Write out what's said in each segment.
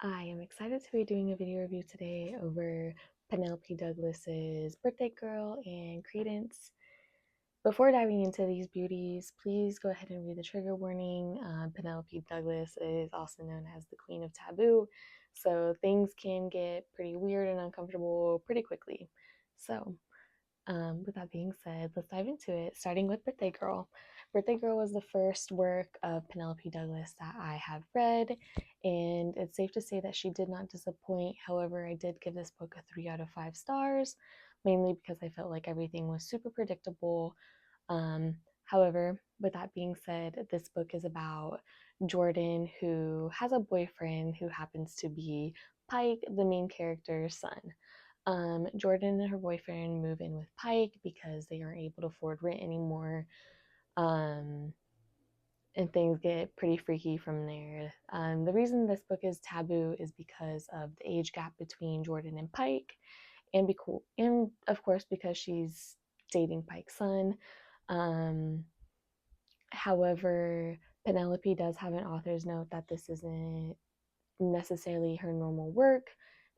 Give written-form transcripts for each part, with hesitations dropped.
I am excited to be doing a video review today over Penelope Douglas's Birthday Girl and Credence. Before diving into these beauties, please go ahead and read the trigger warning. Penelope Douglas is also known as the Queen of Taboo, so things can get pretty weird and uncomfortable pretty quickly. So, with that being said, let's dive into it, starting with Birthday Girl. Birthday Girl was the first work of Penelope Douglas that I have read, and it's safe to say that she did not disappoint. However, I did give this book a 3 out of 5 stars, mainly because I felt like everything was super predictable. However, with that being said, this book is about Jordan, who has a boyfriend who happens to be Pike, the main character's son. Jordan and her boyfriend move in with Pike because they aren't able to afford rent anymore. Um, and things get pretty freaky from there. The reason this book is taboo is because of the age gap between Jordan and Pike, and of course because she's dating Pike's son. However, Penelope does have an author's note that this isn't necessarily her normal work.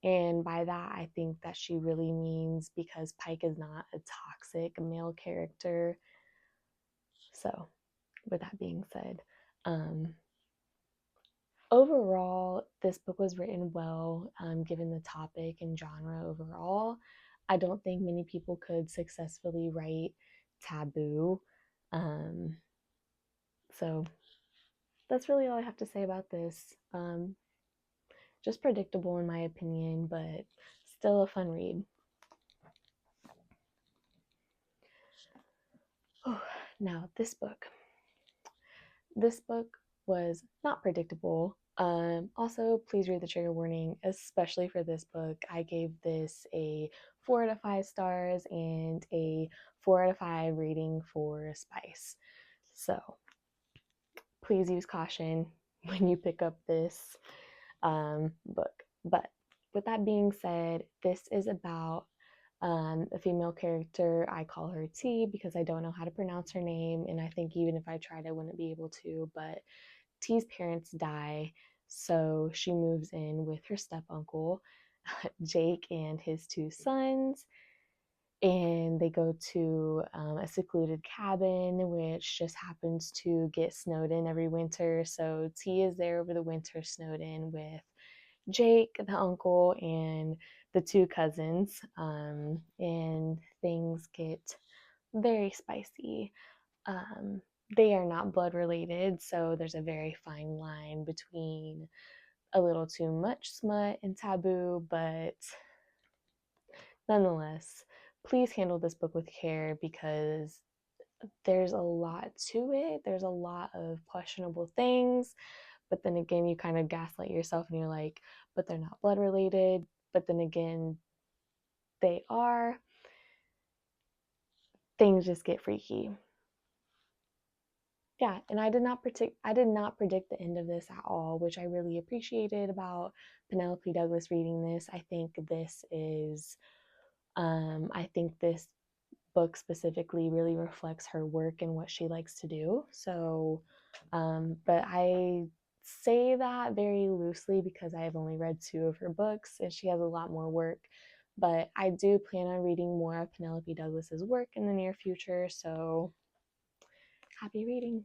And by that, I think that she really means because Pike is not a toxic male character. So, with that being said, um, overall, this book was written well, given the topic and genre overall. I don't think many people could successfully write taboo. Um, so, that's really all I have to say about this. Just predictable in my opinion, but still a fun read. Oh, now this book. This book was not predictable. Also, please read the trigger warning, especially for this book. I gave this a 4 out of 5 stars and a 4 out of 5 rating for spice. So please use caution when you pick up this book. But with that being said, this is about a female character. I call her T because I don't know how to pronounce her name, and I think even if I tried, I wouldn't be able to. But T's parents die, so she moves in with her step uncle, Jake, and his 2 sons. And they go to a secluded cabin, which just happens to get snowed in every winter. So T is there over the winter, snowed in with Jake, the uncle, and the 2 cousins. And things get very spicy. Um, they are not blood related, so there's a very fine line between a little too much smut and taboo, but nonetheless, please handle this book with care because there's a lot to it. There's a lot of questionable things, but then again, you kind of gaslight yourself and you're like, but they're not blood related. But then again, they are. Things just get freaky. Yeah, and I did not predict the end of this at all, which I really appreciated about Penelope Douglas reading this. I think this book specifically really reflects her work and what she likes to do. So, but I say that very loosely because I have only read 2 of her books and she has a lot more work. But I do plan on reading more of Penelope Douglas's work in the near future. So, happy reading.